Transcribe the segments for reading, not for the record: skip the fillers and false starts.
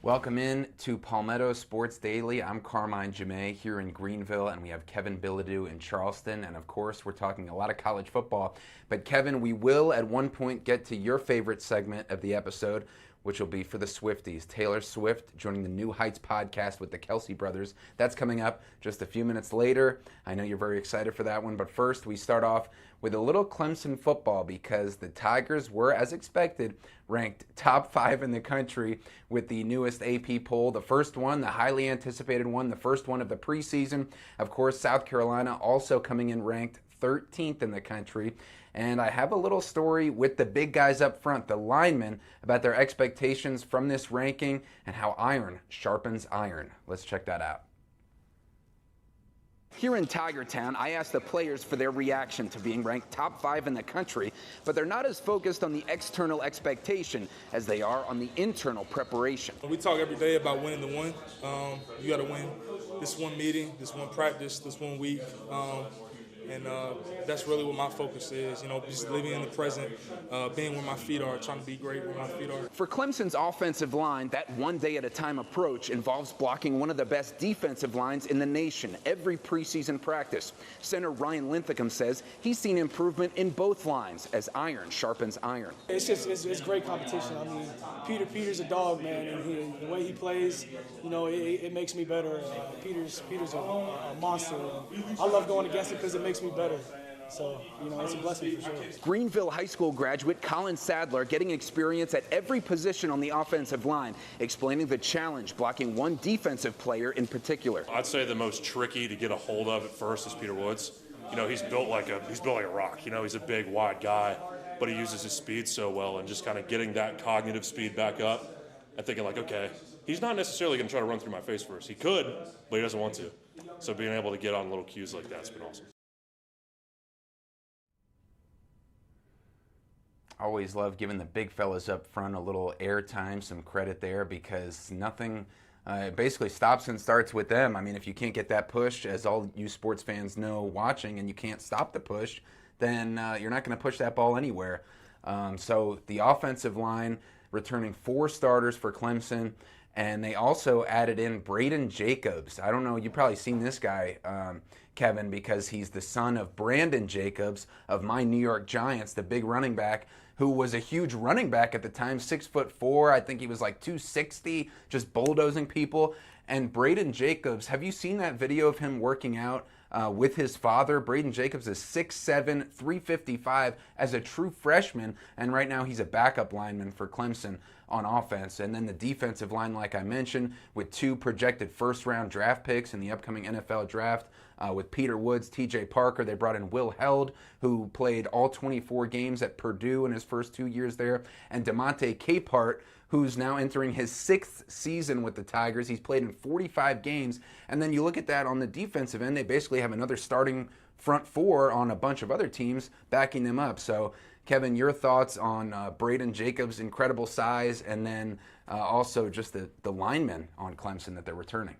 Welcome in to Palmetto Sports Daily. I'm Carmine here in Greenville, and we have Kevin Bilodeau in Charleston. And of course, we're talking a lot of college football. But Kevin, we will at one point get to your favorite segment of the episode, which will be for the Swifties. Taylor Swift joining the New Heights podcast with the Kelsey brothers. That's coming up just a few minutes later. I know you're very excited for that one. But first, we start off with a little Clemson football because the Tigers were, as expected, ranked top 5 in the country with the newest AP poll. The first one, the highly anticipated one, the first one of the preseason. Of course, South Carolina also coming in ranked 13th in the country. And I have a little story with the big guys up front, the linemen, about their expectations from this ranking and how iron sharpens iron. Let's check that out. Here in Tiger Town, I asked the players for their reaction to being ranked top 5 in the country, but they're not as focused on the external expectation as they are on the internal preparation. We talk every day about winning the one. You got to win this one meeting, this one practice, this one week. And that's really what my focus is, just living in the present, being where my feet are, trying to be great where my feet are. For Clemson's offensive line, that one-day-at-a-time approach involves blocking one of the best defensive lines in the nation every preseason practice. Center Ryan Linthicum says he's seen improvement in both lines as iron sharpens iron. It's great competition. I mean, Peter's a dog, man, and the way he plays, it makes me better. Peter's a monster. I love going against him because it makes me better. So, it's a blessing for sure. Greenville High School graduate Colin Sadler getting experience at every position on the offensive line, explaining the challenge blocking one defensive player in particular. I'd say the most tricky to get a hold of at first is Peter Woods. He's built like a rock. He's a big, wide guy, but he uses his speed so well, and just kind of getting that cognitive speed back up and thinking like, okay, he's not necessarily going to try to run through my face first. He could, but he doesn't want to. So being able to get on little cues like that's been awesome. Always love giving the big fellas up front a little airtime, some credit there, because nothing basically stops and starts with them. I mean, if you can't get that push, as all you sports fans know watching, and you can't stop the push, then you're not going to push that ball anywhere. So the offensive line returning 4 starters for Clemson, and they also added in Braden Jacobs. I don't know, you've probably seen this guy, Kevin, because he's the son of Brandon Jacobs of my New York Giants, the big running back, who was a huge running back at the time, 6'4". I think he was like 260, just bulldozing people. And Braden Jacobs, have you seen that video of him working out with his father? Braden Jacobs is 6'7", 355 as a true freshman, and right now he's a backup lineman for Clemson on offense. And then the defensive line, like I mentioned, with 2 projected first-round draft picks in the upcoming NFL draft, with Peter Woods, TJ Parker. They brought in Will Held, who played all 24 games at Purdue in his first 2 years there, and DeMonte Capehart, who's now entering his 6th season with the Tigers. He's played in 45 games. And then you look at that on the defensive end, they basically have another starting front 4 on a bunch of other teams backing them up. So, Kevin, your thoughts on Braden Jacobs' incredible size, and then also just the linemen on Clemson that they're returning?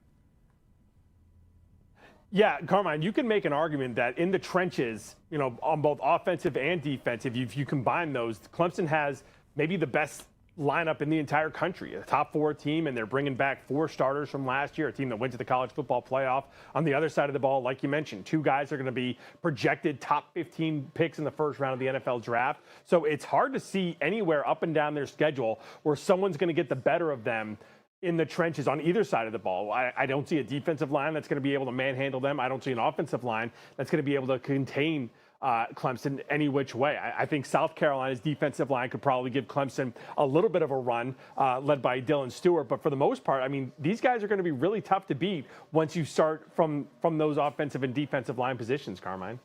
Yeah, Carmine, you can make an argument that in the trenches, on both offensive and defensive, if you combine those, Clemson has maybe the best lineup in the entire country, a top 4 team, and they're bringing back 4 starters from last year, a team that went to the college football playoff. On the other side of the ball, like you mentioned, 2 guys are going to be projected top 15 picks in the first round of the NFL draft. So it's hard to see anywhere up and down their schedule where someone's going to get the better of them in the trenches on either side of the ball. I don't see a defensive line that's going to be able to manhandle them. I don't see an offensive line that's going to be able to contain Clemson any which way. I think South Carolina's defensive line could probably give Clemson a little bit of a run, led by Dylan Stewart. But for the most part, I mean, these guys are going to be really tough to beat once you start from those offensive and defensive line positions, Carmine.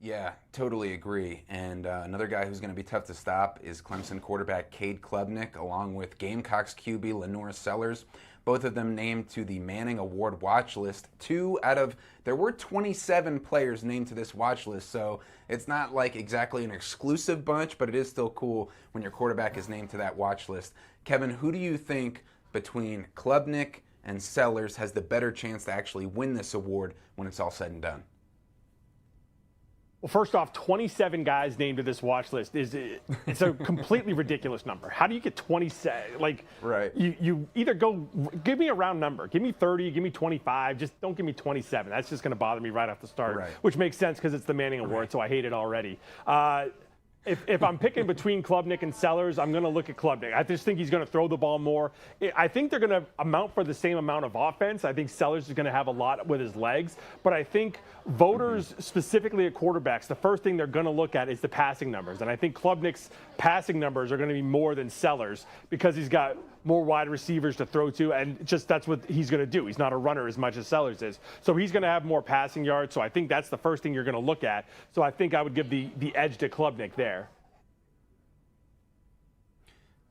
Yeah, totally agree. And another guy who's going to be tough to stop is Clemson quarterback Cade Klubnik, along with Gamecocks QB Lenore Sellers. Both of them named to the Manning Award watch list. There were 27 players named to this watch list, so it's not like exactly an exclusive bunch, but it is still cool when your quarterback is named to that watch list. Kevin, who do you think between Klubnik and Sellers has the better chance to actually win this award when it's all said and done? Well, first off, 27 guys named to this watch list it's a completely ridiculous number. How do you get 27? Like, Right. you either give me a round number, give me 30, give me 25, just don't give me 27. That's just going to bother me right off the start, Right. which makes sense because it's the Manning Award, so I hate it already. If I'm picking between Klubnik and Sellers, I'm going to look at Klubnik. I just think he's going to throw the ball more. I think they're going to amount for the same amount of offense. I think Sellers is going to have a lot with his legs. But I think voters, specifically at quarterbacks, the first thing they're going to look at is the passing numbers. And I think Klubnik's passing numbers are going to be more than Sellers because he's got more wide receivers to throw to, and just that's what he's going to do. He's not a runner as much as Sellers is. So he's going to have more passing yards. So I think that's the first thing you're going to look at. So I think I would give the edge to Klubnik there.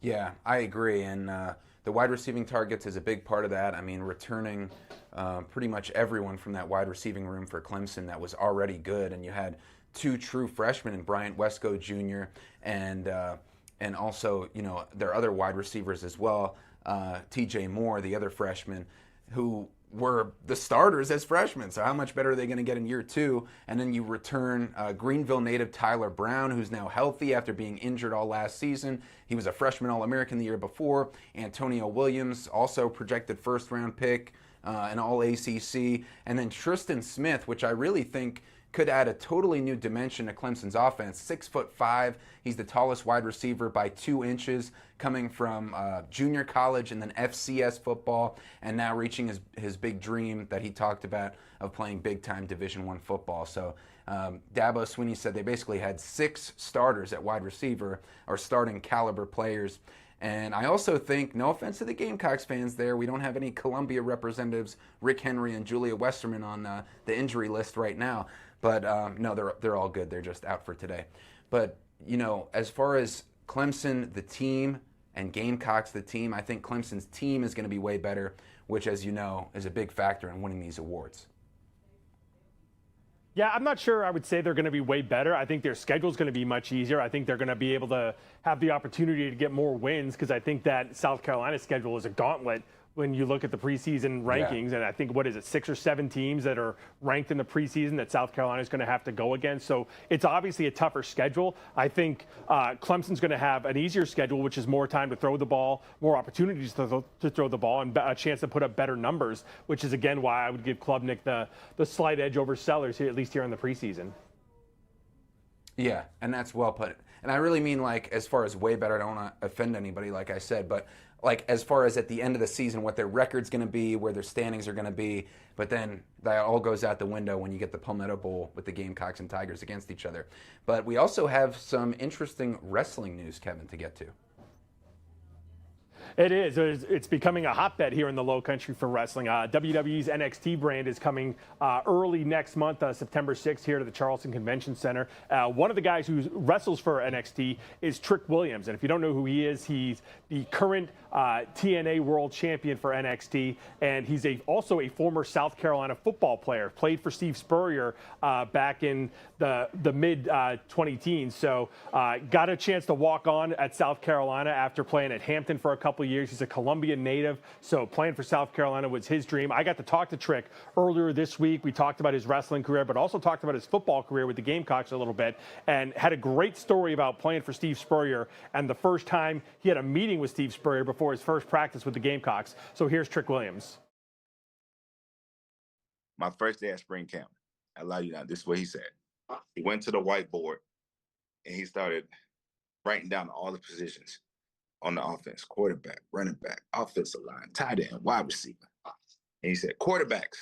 Yeah, I agree. And the wide receiving targets is a big part of that. I mean, returning pretty much everyone from that wide receiving room for Clemson that was already good. And you had two true freshmen in Bryant Wesco Jr. and also, you know, their other wide receivers as well, TJ Moore, the other freshman, who were the starters as freshmen. So how much better are they going to get in year two? And then you return Greenville native Tyler Brown, who's now healthy after being injured all last season. He was a freshman All-American the year before. Antonio Williams, also projected first-round pick, an All-ACC. And then Tristan Smith, which I really think could add a totally new dimension to Clemson's offense. 6'5". He's the tallest wide receiver by 2 inches, coming from junior college and then FCS football, and now reaching his big dream that he talked about of playing big-time Division I football. So Dabo Swinney said they basically had 6 starters at wide receiver, or starting caliber players. And I also think, no offense to the Gamecocks fans there, we don't have any Columbia representatives, Rick Henry and Julia Westerman, on the injury list right now. But no, they're all good. They're just out for today. But, you know, as far as Clemson, the team, and Gamecocks, the team, I think Clemson's team is going to be way better, which, as you know, is a big factor in winning these awards. Yeah, I'm not sure I would say they're going to be way better. I think their schedule is going to be much easier. I think they're going to be able to have the opportunity to get more wins because I think that South Carolina's schedule is a gauntlet when you look at the preseason rankings. Yeah. And I think, 6 or 7 teams that are ranked in the preseason that South Carolina is going to have to go against. So it's obviously a tougher schedule. I think Clemson's going to have an easier schedule, which is more time to throw the ball, more opportunities to throw the ball, and a chance to put up better numbers, which is, again, why I would give Klubnik the slight edge over Sellers, here, at least here in the preseason. Yeah, and that's well put. And I really mean, like, as far as way better, I don't want to offend anybody, like I said, but like as far as at the end of the season, what their record's going to be, where their standings are going to be, but then that all goes out the window when you get the Palmetto Bowl with the Gamecocks and Tigers against each other. But we also have some interesting wrestling news, Kevin, to get to. It is. It's becoming a hotbed here in the Low Country for wrestling. WWE's NXT brand is coming early next month, September 6th, here to the Charleston Convention Center. One of the guys who wrestles for NXT is Trick Williams. And if you don't know who he is, he's the current TNA World Champion for NXT. And he's also a former South Carolina football player. Played for Steve Spurrier back in the mid-2010s. So got a chance to walk on at South Carolina after playing at Hampton for a couple years. He's a Colombian native, so playing for South Carolina was his dream. I got to talk to Trick earlier this week. We talked about his wrestling career, but also talked about his football career with the Gamecocks a little bit, and had a great story about playing for Steve Spurrier and the first time he had a meeting with Steve Spurrier before his first practice with the Gamecocks. So here's Trick Williams. My first day at spring camp, I lie you not, this is what he said. He went to the whiteboard and he started writing down all the positions on the offense: quarterback, running back, offensive line, tight end, wide receiver. And he said, quarterbacks,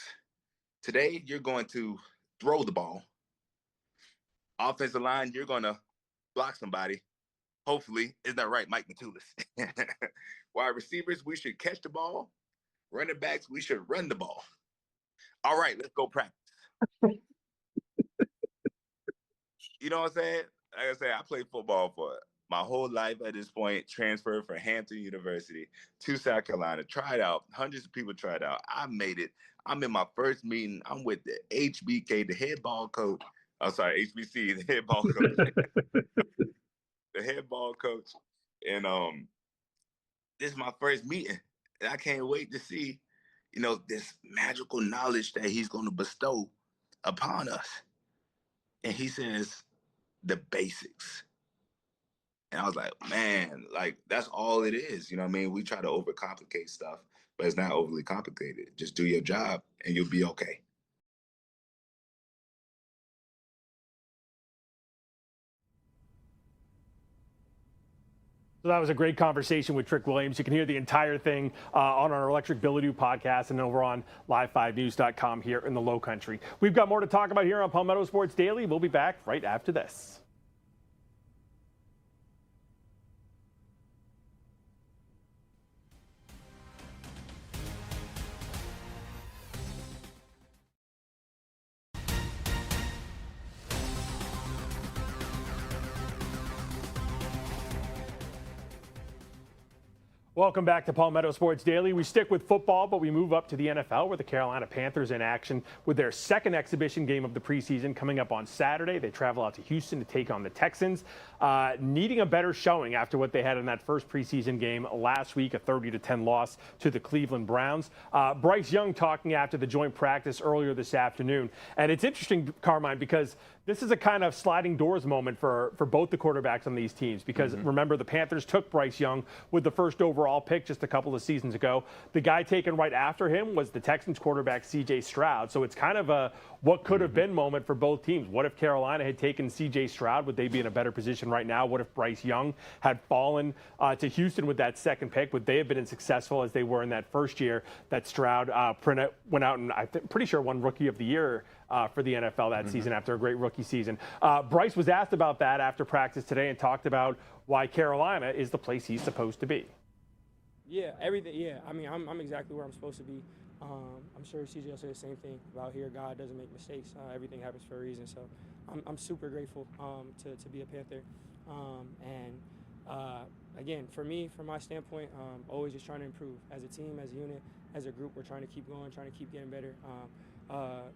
today you're going to throw the ball. Offensive line, you're going to block somebody. Hopefully, isn't that right, Mike Matulis? Wide receivers, we should catch the ball. Running backs, we should run the ball. All right, let's go practice. You know what I'm saying? Like I said, I played football for my whole life at this point, transferred from Hampton University to South Carolina, tried out. Hundreds of people tried out. I made it. I'm in my first meeting. I'm with the HBK, the head ball coach. I'm sorry, HBC, the head ball coach. The head ball coach. And this is my first meeting. And I can't wait to see, you know, this magical knowledge that he's going to bestow upon us. And he says the basics. And I was like, man, like that's all it is. You know what I mean? We try to overcomplicate stuff, but it's not overly complicated. Just do your job and you'll be okay. So that was a great conversation with Trick Williams. You can hear the entire thing on our Electric Billadu podcast and over on live5news.com here in the Low Country. We've got more to talk about here on Palmetto Sports Daily. We'll be back right after this. Welcome back to Palmetto Sports Daily. We stick with football, but we move up to the NFL where the Carolina Panthers in action with their second exhibition game of the preseason coming up on Saturday. They travel out to Houston to take on the Texans, needing a better showing after what they had in that first preseason game last week, a 30-10 loss to the Cleveland Browns. Bryce Young talking after the joint practice earlier this afternoon. And it's interesting, Carmine, because this is a kind of sliding doors moment for both the quarterbacks on these teams because remember, the Panthers took Bryce Young with the first overall pick just a couple of seasons ago. The guy taken right after him was the Texans quarterback C.J. Stroud. So it's kind of a what could have been moment for both teams. What if Carolina had taken C.J. Stroud? Would they be in a better position right now? What if Bryce Young had fallen to Houston with that second pick? Would they have been as successful as they were in that first year that Stroud went out and pretty sure won Rookie of the Year for the NFL that season after a great rookie season. Bryce was asked about that after practice today and talked about why Carolina is the place he's supposed to be. Yeah, everything. Yeah, I mean, I'm exactly where I'm supposed to be. I'm sure CJ will say the same thing about here. God doesn't make mistakes. Everything happens for a reason. So I'm super grateful to be a Panther. Again, for me, from my standpoint, always just trying to improve as a team, as a unit, as a group. We're trying to keep going, trying to keep getting better.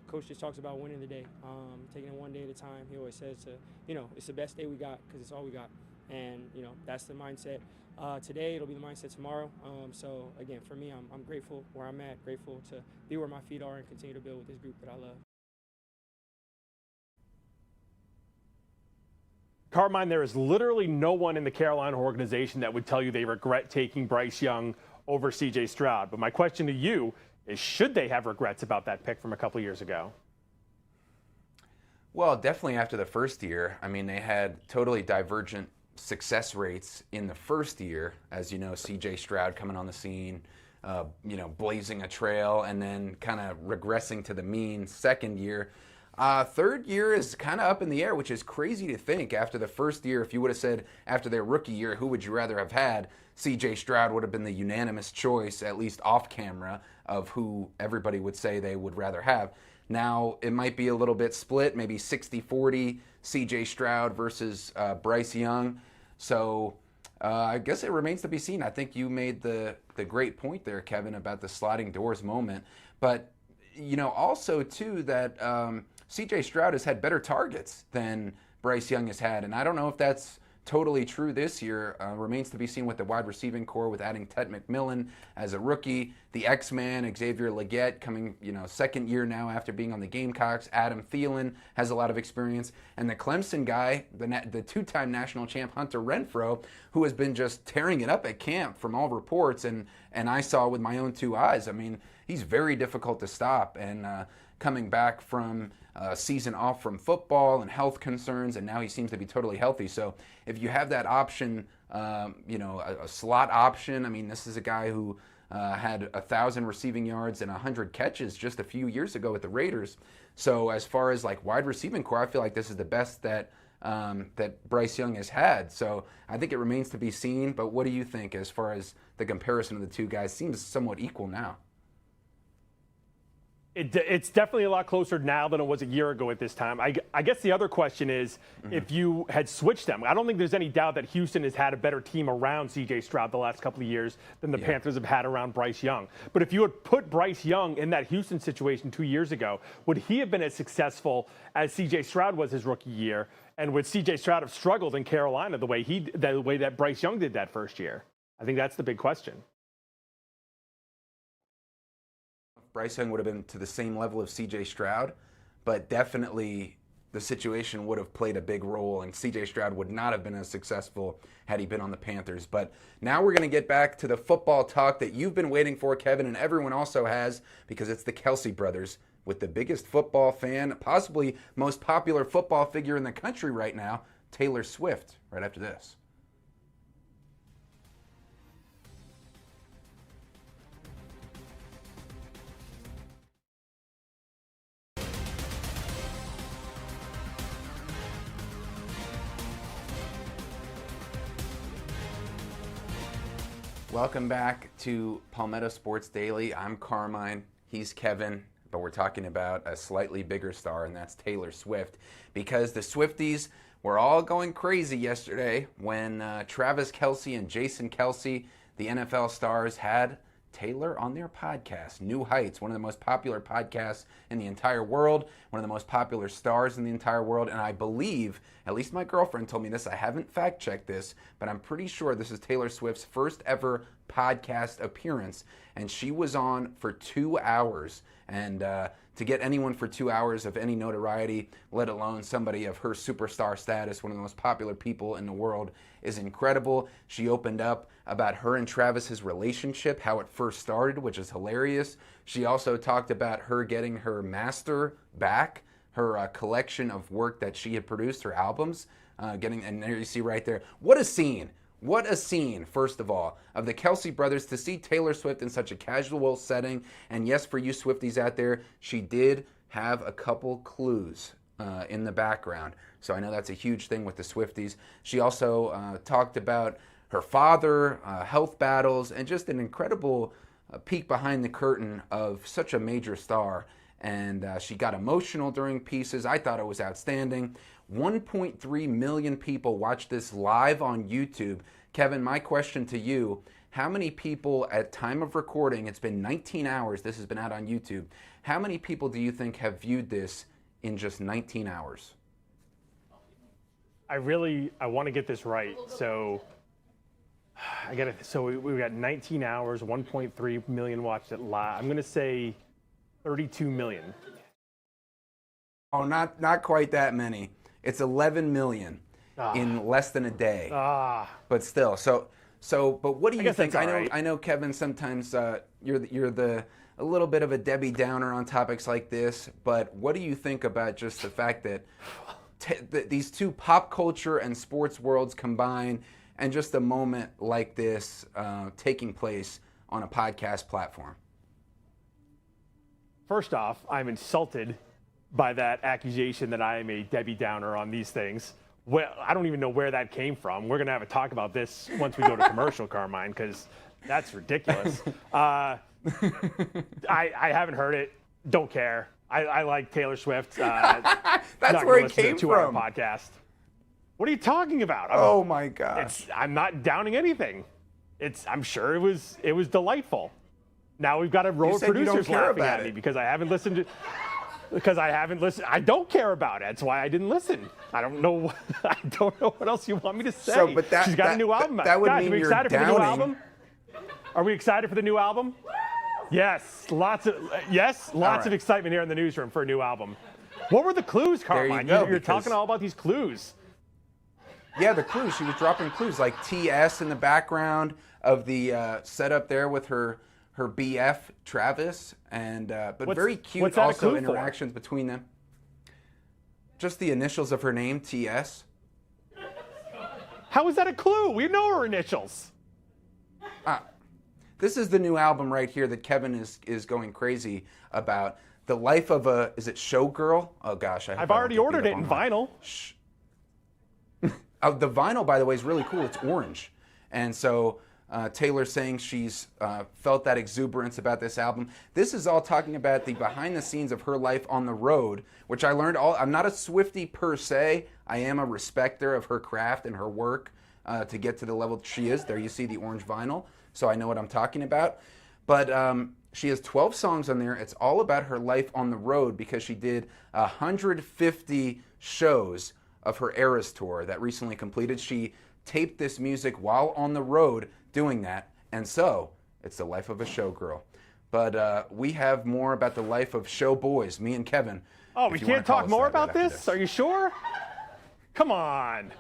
Coach just talks about winning the day, taking it one day at a time. He always says it's the best day we got because it's all we got. And, that's the mindset. Today, it'll be the mindset tomorrow. So, again, for me, I'm grateful where I'm at, grateful to be where my feet are and continue to build with this group that I love. Carmine, there is literally no one in the Carolina organization that would tell you they regret taking Bryce Young over C.J. Stroud. But my question to you is, should they have regrets about that pick from a couple years ago? Well, definitely after the first year. I mean, they had totally divergent success rates in the first year, as you know, C.J. Stroud coming on the scene, blazing a trail, and then kind of regressing to the mean second year. Third year is kind of up in the air, which is crazy to think. After the first year, if you would have said after their rookie year, who would you rather have had? C.J. Stroud would have been the unanimous choice, at least off camera, of who everybody would say they would rather have. Now, it might be a little bit split, maybe 60-40, C.J. Stroud versus Bryce Young. So I guess it remains to be seen. I think you made the great point there, Kevin, about the sliding doors moment. But, also, too, that C.J. Stroud has had better targets than Bryce Young has had. And I don't know if that's totally true this year. Remains to be seen with the wide receiving core, with adding Ted McMillan as a rookie, the X-Man, Xavier Legette, coming, second year now after being on the Gamecocks. Adam Thielen has a lot of experience. And the Clemson guy, the two-time national champ Hunter Renfrow, who has been just tearing it up at camp from all reports. And I saw with my own two eyes. I mean, he's very difficult to stop. And coming back from a season off from football and health concerns, and now he seems to be totally healthy. So if you have that option, a slot option, I mean, this is a guy who had 1,000 receiving yards and 100 catches just a few years ago with the Raiders. So as far as like wide receiving core, I feel like this is the best that Bryce Young has had. So I think it remains to be seen. But what do you think as far as the comparison of the two guys? Seems somewhat equal now. It's definitely a lot closer now than it was a year ago at this time. I guess the other question is, if you had switched them, I don't think there's any doubt that Houston has had a better team around C.J. Stroud the last couple of years than the Panthers have had around Bryce Young. But if you had put Bryce Young in that Houston situation 2 years ago, would he have been as successful as C.J. Stroud was his rookie year? And would C.J. Stroud have struggled in Carolina the way that Bryce Young did that first year? I think that's the big question. Bryce Young would have been to the same level of C.J. Stroud, but definitely the situation would have played a big role, and C.J. Stroud would not have been as successful had he been on the Panthers. But now we're going to get back to the football talk that you've been waiting for, Kevin, and everyone also has, because it's the Kelce brothers with the biggest football fan, possibly most popular football figure in the country right now, Taylor Swift, right after this. Welcome back to Palmetto Sports Daily. I'm Carmine, he's Kevin, but we're talking about a slightly bigger star, and that's Taylor Swift, because the Swifties were all going crazy yesterday when Travis Kelce and Jason Kelce, the NFL stars, had Taylor on their podcast, New Heights, one of the most popular podcasts in the entire world, one of the most popular stars in the entire world, and I believe, at least my girlfriend told me this, I haven't fact-checked this, but I'm pretty sure this is Taylor Swift's first ever podcast appearance, and she was on for 2 hours, and to get anyone for 2 hours of any notoriety, let alone somebody of her superstar status, one of the most popular people in the world, is incredible. She opened up about her and Travis's relationship, how it first started, which is hilarious. She also talked about her getting her master back, her collection of work that she had produced, her albums, and there you see right there. What a scene. What a scene, first of all, of the Kelce brothers to see Taylor Swift in such a casual setting. And yes, for you Swifties out there, she did have a couple clues in the background. So I know that's a huge thing with the Swifties. She also talked about her father, health battles, and just an incredible peek behind the curtain of such a major star. And she got emotional during pieces. I thought it was outstanding. 1.3 million people watched this live on YouTube. Kevin, my question to you, how many people at time of recording, it's been 19 hours, this has been out on YouTube, how many people do you think have viewed this in just 19 hours? I want to get this right. So we got 19 hours, 1.3 million watched it live. I'm going to say 32 million. Oh, not quite that many. It's 11 million in less than a day. But still, but what do you think? I know, Kevin. Sometimes you're a little bit of a Debbie Downer on topics like this. But what do you think about just the fact that these two pop culture and sports worlds combine, and just a moment like this taking place on a podcast platform? First off, I'm insulted by that accusation that I am a Debbie Downer on these things. Well, I don't even know where that came from. We're going to have a talk about this once we go to commercial, Carmine, because that's ridiculous. I haven't heard it. Don't care. I like Taylor Swift. That's where it came to a 2-hour from. Podcast. What are you talking about? Oh my gosh! I'm not downing anything. I'm sure it was delightful. Now we've got a row of producers laughing at me because I haven't listened to. I don't care about it. That's why I didn't listen. I don't know. I don't know what else you want me to say. So, but she's got a new album out. That would Guys, mean are we you're excited downing. for the new album? Are we excited for the new album? Yes, lots of excitement here in the newsroom for a new album. What were the clues, Carmine? You're talking all about these clues. Yeah, the clues. She was dropping clues like TS in the background of the setup there with her BF Travis, and but very cute also interactions between them. Just the initials of her name, TS. How is that a clue? We know her initials. This is the new album right here that Kevin is going crazy about. The Life of a, is it Showgirl? Oh gosh, I've already ordered it in vinyl. The vinyl, by the way, is really cool. It's orange, and so. Taylor's saying she's felt that exuberance about this album. This is all talking about the behind the scenes of her life on the road, which I learned I'm not a Swiftie per se. I am a respecter of her craft and her work to get to the level that she is. There you see the orange vinyl, so I know what I'm talking about. But she has 12 songs on there. It's all about her life on the road because she did 150 shows of her Eras tour that recently completed. She taped this music while on the road doing that, and so it's the life of a showgirl. But we have more about the life of show boys, me and Kevin. Oh, we can't talk more about this? Are you sure? Come on.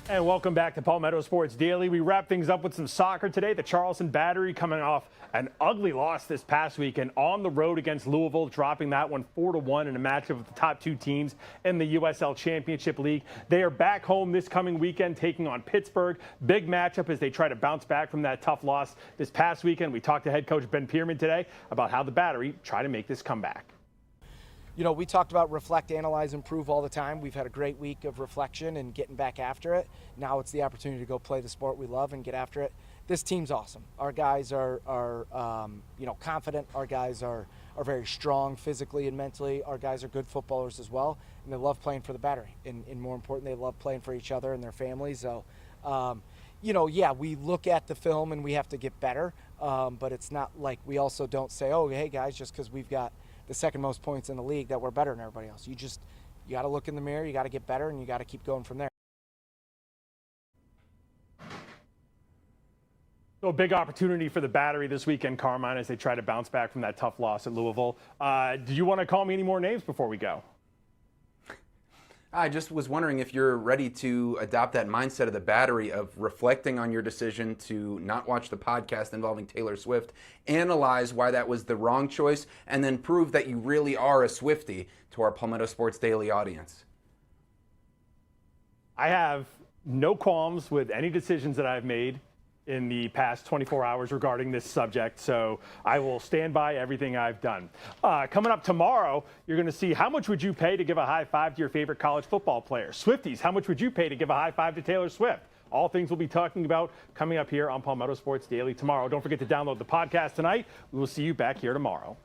And welcome back to Palmetto Sports Daily. We wrap things up with some soccer today. The Charleston Battery coming off an ugly loss this past weekend on the road against Louisville, dropping that one 4-1 in a matchup with the top two teams in the USL Championship League. They are back home this coming weekend, taking on Pittsburgh. Big matchup as they try to bounce back from that tough loss this past weekend. We talked to head coach Ben Pierman today about how the Battery try to make this comeback. You know, we talked about reflect, analyze, improve all the time. We've had a great week of reflection and getting back after it. Now it's the opportunity to go play the sport we love and get after it. This team's awesome. Our guys are confident. Our guys are very strong physically and mentally. Our guys are good footballers as well, and they love playing for the Battery. And more important, they love playing for each other and their families. So, we look at the film and we have to get better, but it's not like we also don't say, oh, hey, guys, just because we've got the second most points in the league that we're better than everybody else. You got to look in the mirror, you got to get better, and you got to keep going from there. So a big opportunity for the Battery this weekend, Carmine, as they try to bounce back from that tough loss at Louisville. Do you want to call me any more names before we go? I just was wondering if you're ready to adopt that mindset of the Battery of reflecting on your decision to not watch the podcast involving Taylor Swift, analyze why that was the wrong choice, and then prove that you really are a Swiftie to our Palmetto Sports Daily audience. I have no qualms with any decisions that I've made in the past 24 hours regarding this subject, so I will stand by everything I've done. Coming up tomorrow, you're going to see how much would you pay to give a high five to your favorite college football player. Swifties, how much would you pay to give a high five to Taylor Swift? All things we'll be talking about coming up here on Palmetto Sports Daily tomorrow. Don't forget to download the podcast tonight. We will see you back here tomorrow.